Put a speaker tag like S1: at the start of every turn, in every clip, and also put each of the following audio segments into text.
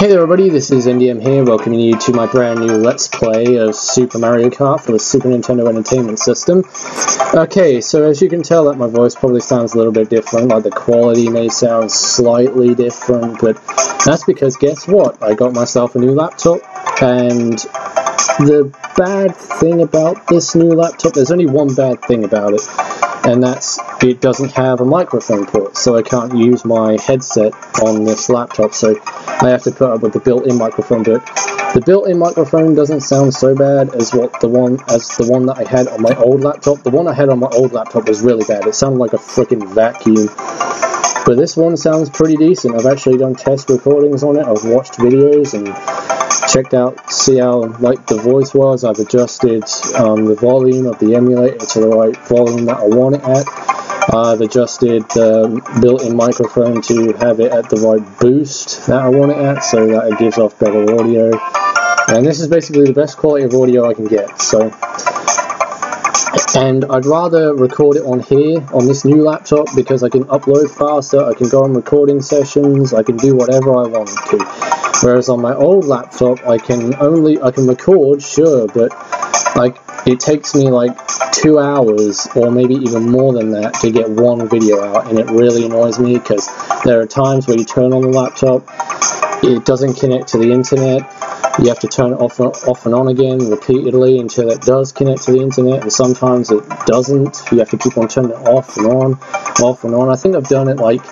S1: Hey there everybody, this is NDM here, welcoming you to my brand new Let's Play of Super Mario Kart for the Super Nintendo Entertainment System. Okay, so as you can tell that my voice probably sounds a little bit different, like the quality may sound slightly different, but that's because guess what? I got myself a new laptop, and the bad thing about this new laptop, there's only one bad thing about it, and that's it doesn't have a microphone port, so I can't use my headset on this laptop, so I have to put up with the built-in microphone. But the built-in microphone doesn't sound so bad as the one that I had on my old laptop. The one I had on my old laptop was really bad. It sounded like a freaking vacuum. But this one sounds pretty decent. I've actually done test recordings on it. I've watched videos and checked out, see how like the voice was. I've adjusted the volume of the emulator to the right volume that I want it at. I've adjusted the built-in microphone to have it at the right boost that I want it at, so that it gives off better audio. And this is basically the best quality of audio I can get. So, and I'd rather record it on here, on this new laptop, because I can upload faster, I can go on recording sessions, I can do whatever I want to. Whereas on my old laptop, I can record, sure, but like it takes me like 2 hours or maybe even more than that to get one video out, and it really annoys me because there are times where you turn on the laptop, it doesn't connect to the internet. You have to turn it off and on again repeatedly until it does connect to the internet, and sometimes it doesn't. You have to keep on turning it off and on, off and on. I think I've done it like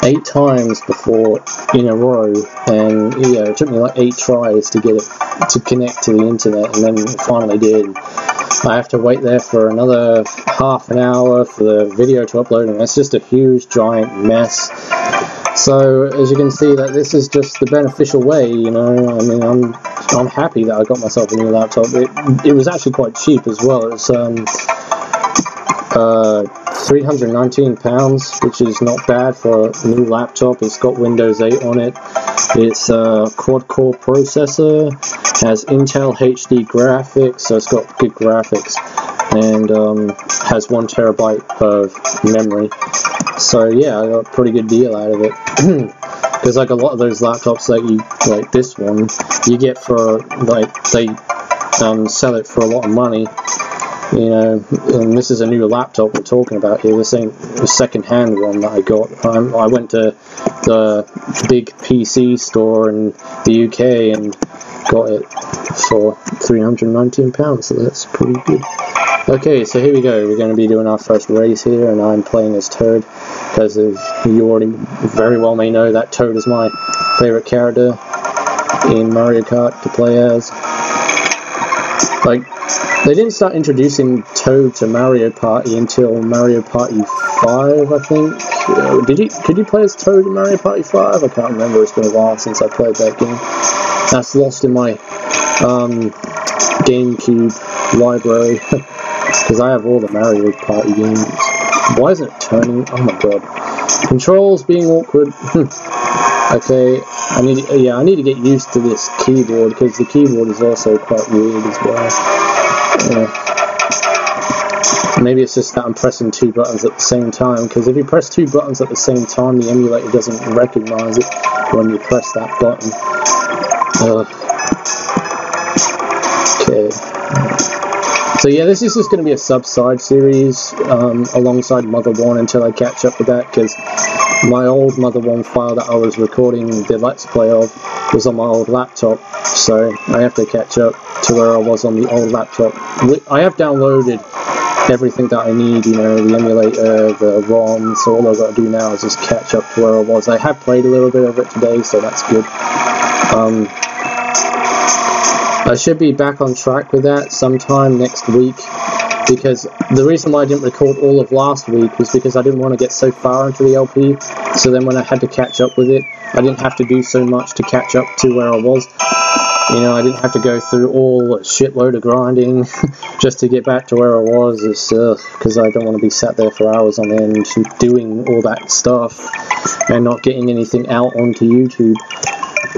S1: 8 times before in a row, and yeah, it took me like 8 tries to get it to connect to the internet, and then it finally did. I have to wait there for another half an hour for the video to upload, and it's just a huge giant mess. So as you can see, that this is just the beneficial way, you know. I mean, I'm happy that I got myself a new laptop. It was actually quite cheap as well. It's £319, which is not bad for a new laptop. It's got Windows 8 on it. It's a quad-core processor, has Intel HD graphics, so it's got good graphics, and has 1 terabyte of memory. So yeah, I got a pretty good deal out of it. Because like a lot of those laptops that you, like this one, you get for, like, they sell it for a lot of money. You know, and this is a new laptop we're talking about here. This ain't a second-hand one that I got. I went to the big PC store in the UK and got it for £319, so that's pretty good. Okay, so here we go. We're going to be doing our first race here, and I'm playing as Toad, because as you already very well may know, that Toad is my favorite character in Mario Kart to play as. Like, they didn't start introducing Toad to Mario Party until Mario Party 5, I think. Could you play as Toad in Mario Party 5? I can't remember. It's been a while since I played that game. That's lost in my GameCube library, because I have all the Mario Party games. Why isn't it turning? Oh my god. Controls being awkward. Okay, I need to get used to this keyboard, because the keyboard is also quite weird as well. Maybe it's just that I'm pressing 2 buttons at the same time, because if you press 2 buttons at the same time, the emulator doesn't recognize it when you press that button. Okay. So yeah, this is just going to be a sub-side series alongside Mother 1 until I catch up with that, because my old Mother 1 file that I was recording the Let's Play of was on my old laptop, so I have to catch up to where I was on the old laptop. I have downloaded everything that I need, you know, the emulator, the ROM, so all I've got to do now is just catch up to where I was. I have played a little bit of it today, so that's good. I should be back on track with that sometime next week, because the reason why I didn't record all of last week was because I didn't want to get so far into the LP, so then when I had to catch up with it, I didn't have to do so much to catch up to where I was. You know, I didn't have to go through all a shitload of grinding just to get back to where I was, because I don't want to be sat there for hours on end doing all that stuff and not getting anything out onto YouTube.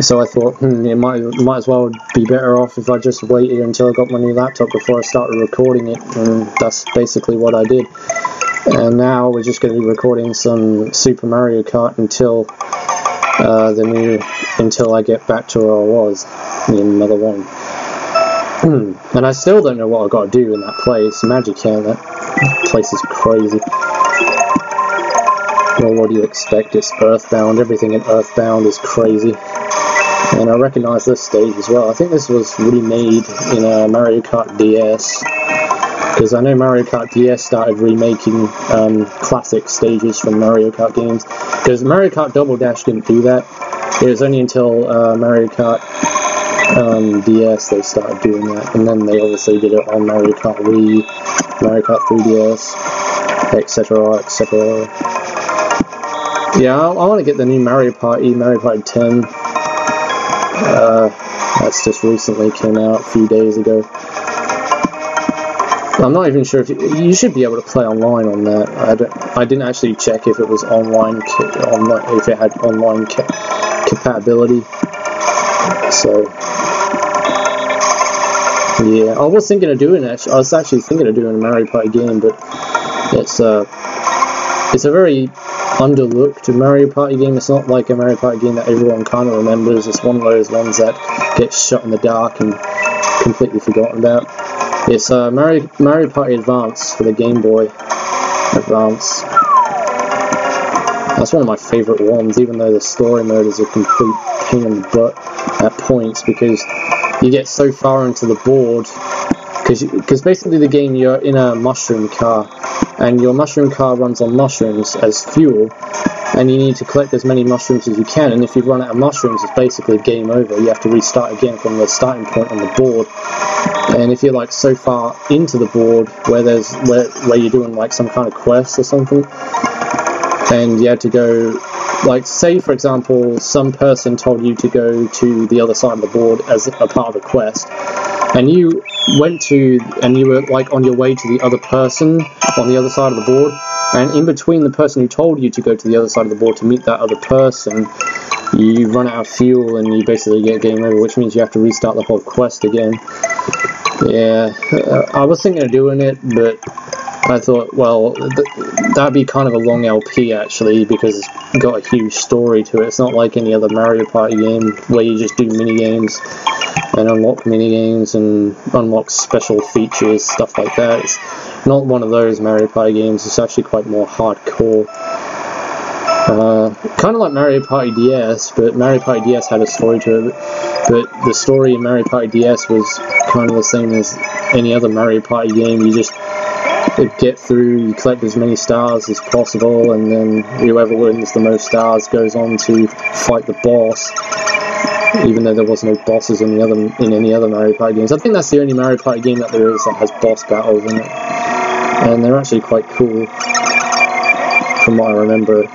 S1: So I thought, it might as well be better off if I just waited until I got my new laptop before I started recording it, and that's basically what I did. And now we're just going to be recording some Super Mario Kart until the new, until I get back to where I was in another one. And I still don't know what I got to do in that place. Magic Hand, that place is crazy. Well, what do you expect? It's Earthbound. Everything in Earthbound is crazy. And I recognise this stage as well. I think this was remade in Mario Kart DS. Because I know Mario Kart DS started remaking classic stages from Mario Kart games. Because Mario Kart Double Dash didn't do that. It was only until Mario Kart DS they started doing that. And then they obviously did it on Mario Kart Wii, Mario Kart 3DS, etc, etc. Yeah, I want to get the new Mario Party 10. That's just recently came out a few days ago. I'm not even sure if you should be able to play online on that. I didn't actually check if it was online, if it had online compatibility. So yeah, I was thinking of doing it. I was actually thinking of doing a Mario Party game, but it's a very underlooked Mario Party game. It's not like a Mario Party game that everyone kind of remembers. It's one of those ones that gets shut in the dark and completely forgotten about. It's Mario Party Advance for the Game Boy Advance. That's one of my favourite ones, even though the story mode is a complete pain in the butt at points, because you get so far into the board, because basically the game, you're in a mushroom car, and your mushroom car runs on mushrooms as fuel, and you need to collect as many mushrooms as you can, and if you run out of mushrooms, it's basically game over. You have to restart again from the starting point on the board. And if you're like so far into the board where you're doing like some kind of quest or something, and you had to go, like, say for example some person told you to go to the other side of the board as a part of a quest, and you went to, and you were like on your way to the other person on the other side of the board, and in between the person who told you to go to the other side of the board to meet that other person, you run out of fuel and you basically get game over, which means you have to restart the whole quest again. Yeah, I was thinking of doing it, but I thought, well, that'd be kind of a long LP actually, because it's got a huge story to it. It's not like any other Mario Party game where you just do mini games and unlock mini games and unlock special features, stuff like that. It's not one of those Mario Party games. It's actually quite more hardcore. Kind of like Mario Party DS, but Mario Party DS had a story to it. But the story in Mario Party DS was kind of the same as any other Mario Party game. You just get through, you collect as many stars as possible, and then whoever wins the most stars goes on to fight the boss. Even though there was no bosses in any other Mario Party games. I think that's the only Mario Party game that there is that has boss battles in it, and they're actually quite cool from what I remember.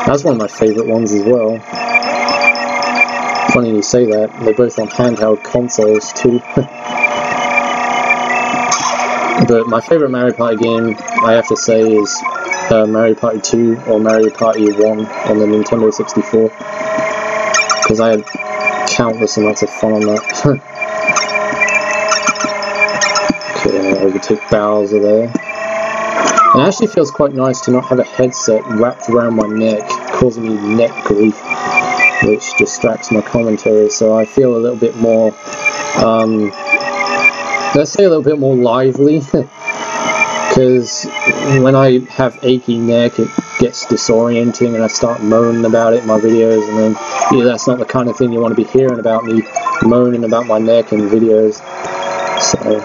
S1: That's one of my favourite ones as well. Funny you say that, they're both on handheld consoles too. But my favourite Mario Party game, I have to say, is Mario Party 2 or Mario Party 1 on the Nintendo 64. Because I had countless amounts of fun on that. Okay, I overtake Bowser there. It actually feels quite nice to not have a headset wrapped around my neck, causing me neck grief, which distracts my commentary, so I feel a little bit more, let's say a little bit more lively, because when I have achy neck, it gets disorienting and I start moaning about it in my videos, and then, yeah, that's not the kind of thing you want to be hearing about me moaning about my neck in videos. So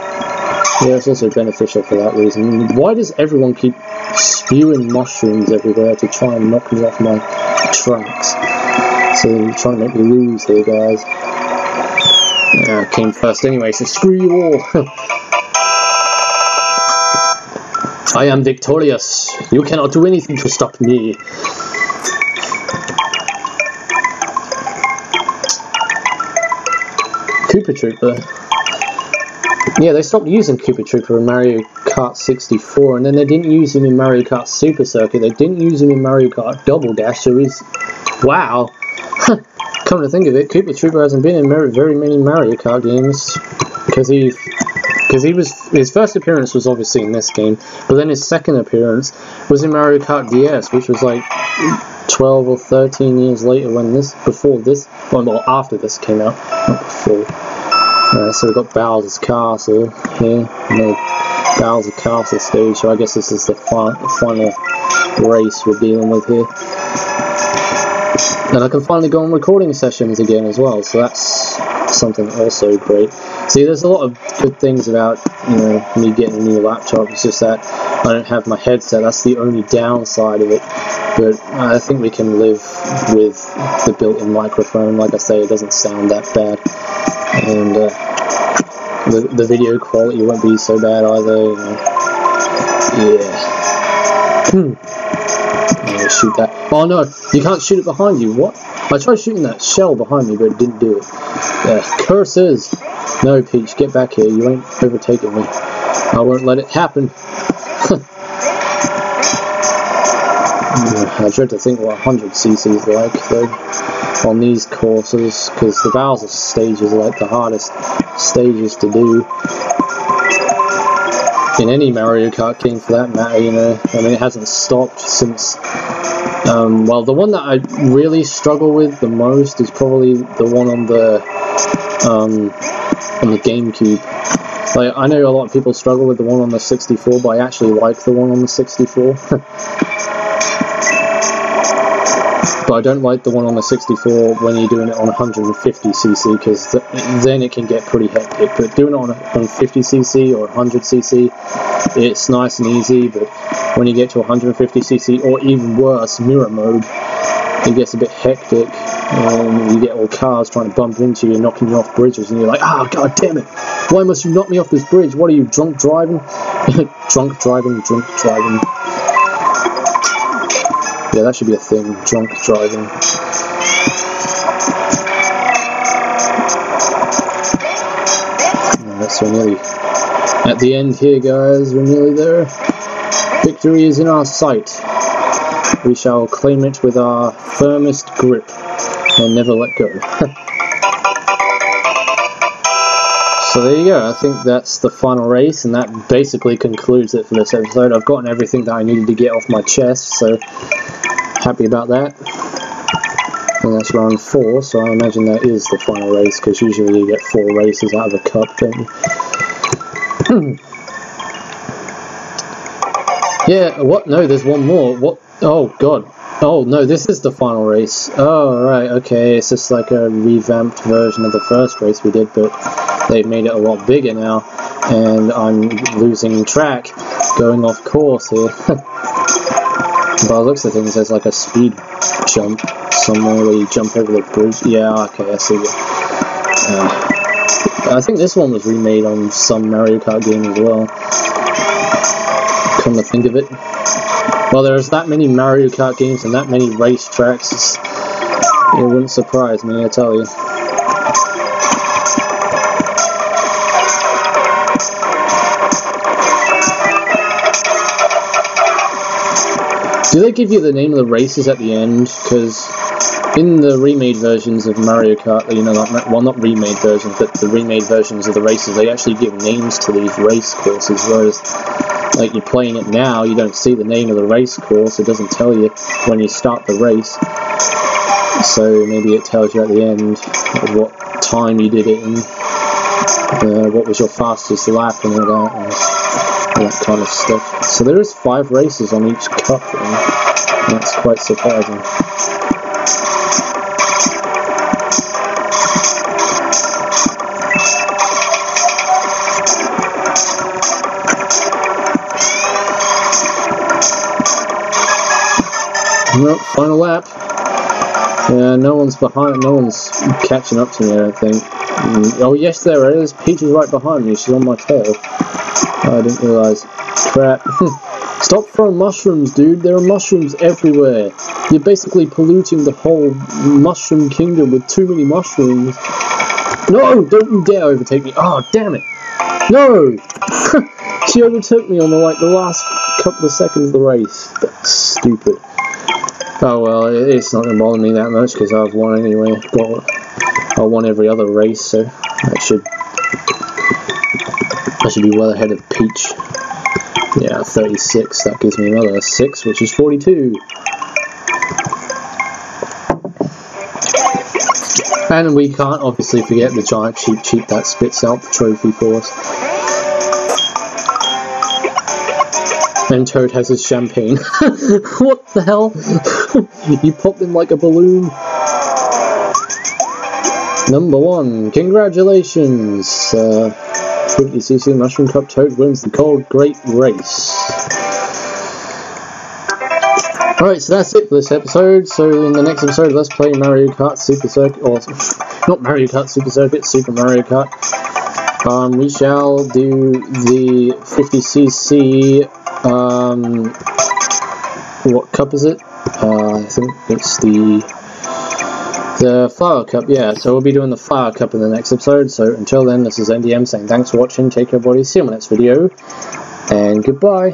S1: yeah, it's also beneficial for that reason. Why does everyone keep spewing mushrooms everywhere to try and knock me off my tracks? So you're trying to make me lose here, guys. Yeah, I came first anyway, so screw you all. I am victorious. You cannot do anything to stop me. Koopa Trooper. Yeah, they stopped using Koopa Trooper in Mario Kart 64, and then they didn't use him in Mario Kart Super Circuit. They didn't use him in Mario Kart Double Dash. So he's, wow. Come to think of it, Koopa Trooper hasn't been in very many Mario Kart games, because his first appearance was obviously in this game, but then his second appearance was in Mario Kart DS, which was like 12 or 13 years later when before this, well, after this came out, not before. So we've got Bowser's Castle here, the Bowser Castle stage, so I guess this is the final race we're dealing with here. And I can finally go on recording sessions again as well, so that's something also great. See, there's a lot of good things about, you know, me getting a new laptop. It's just that I don't have my headset. That's the only downside of it. But I think we can live with the built-in microphone. Like I say, it doesn't sound that bad, and the video quality won't be so bad either. You know. Yeah. Shoot that. Oh no, you can't shoot it behind you. What? I tried shooting that shell behind me, but it didn't do it. Curses! No, Peach, get back here. You ain't overtaking me. I won't let it happen. I dread to think what 100cc is like, though, on these courses, because the Bowser stage is like the hardest stages to do. In any Mario Kart game for that matter, you know. I mean, it hasn't stopped since, well, the one that I really struggle with the most is probably the one on the GameCube. Like, I know a lot of people struggle with the one on the 64, but I actually like the one on the 64. But I don't like the one on the 64 when you're doing it on 150cc, because then it can get pretty hectic. But doing it on 50cc or 100cc, it's nice and easy, but when you get to 150cc, or even worse, mirror mode, it gets a bit hectic, and you get all cars trying to bump into you and knocking you off bridges, and you're like, ah, god damn it, why must you knock me off this bridge? What are you, drunk driving? Drunk driving. Yeah, that should be a thing, drunk driving. Alright, so we're nearly at the end here, guys. We're nearly there. Victory is in our sight. We shall claim it with our firmest grip and never let go. So there you go, I think that's the final race, and that basically concludes it for this episode. I've gotten everything that I needed to get off my chest, so happy about that. And that's round 4, so I imagine that is the final race, because usually you get 4 races out of a cup, don't you? Yeah, what? No, there's one more. What? Oh, God. Oh, no, this is the final race. Oh, right, okay, it's just like a revamped version of the first race we did, but they've made it a lot bigger now, and I'm losing track, going off course here. By the looks of things, there's like a speed jump somewhere where you jump over the bridge. Yeah, okay, I see it. I think this one was remade on some Mario Kart game as well, come to think of it. Well, there's that many Mario Kart games and that many race tracks, it wouldn't surprise me, I tell you. Do they give you the name of the races at the end? Because in the remade versions of Mario Kart, you know, well, not remade versions, but the remade versions of the races, they actually give names to these race courses, whereas, like, you're playing it now, you don't see the name of the race course, it doesn't tell you when you start the race. So maybe it tells you at the end what time you did it in, what was your fastest lap and all that, and that kind of stuff. So there is 5 races on each cup, and that's quite surprising. Nope, final lap. Yeah, no one's behind, no one's catching up to me, I don't think. Oh yes, there is. Peach is right behind me, she's on my tail. I didn't realise. Crap. Stop throwing mushrooms, dude. There are mushrooms everywhere. You're basically polluting the whole mushroom kingdom with too many mushrooms. No! Don't you dare overtake me. Oh, damn it. No! She overtook me on the last couple of seconds of the race. That's stupid. Oh well, it's not going to bother me that much because I've won anyway. I won every other race, so I should be well ahead of Peach. Yeah, 36, that gives me another 6, which is 42. And we can't obviously forget the giant cheap that spits out the trophy for us. And Toad has his champagne. What the hell? You popped him like a balloon. Number 1, congratulations! 50cc Mushroom Cup Toad wins the Cold Great Race. Alright, so that's it for this episode. So in the next episode, let's play Mario Kart Super Circuit, or not Mario Kart Super Circuit, Super Mario Kart. We shall do the 50cc, what cup is it? I think it's the Flower Cup, yeah, so we'll be doing the Flower Cup in the next episode. So until then, this is NDM saying thanks for watching, take care everybody, see you in the next video, and goodbye.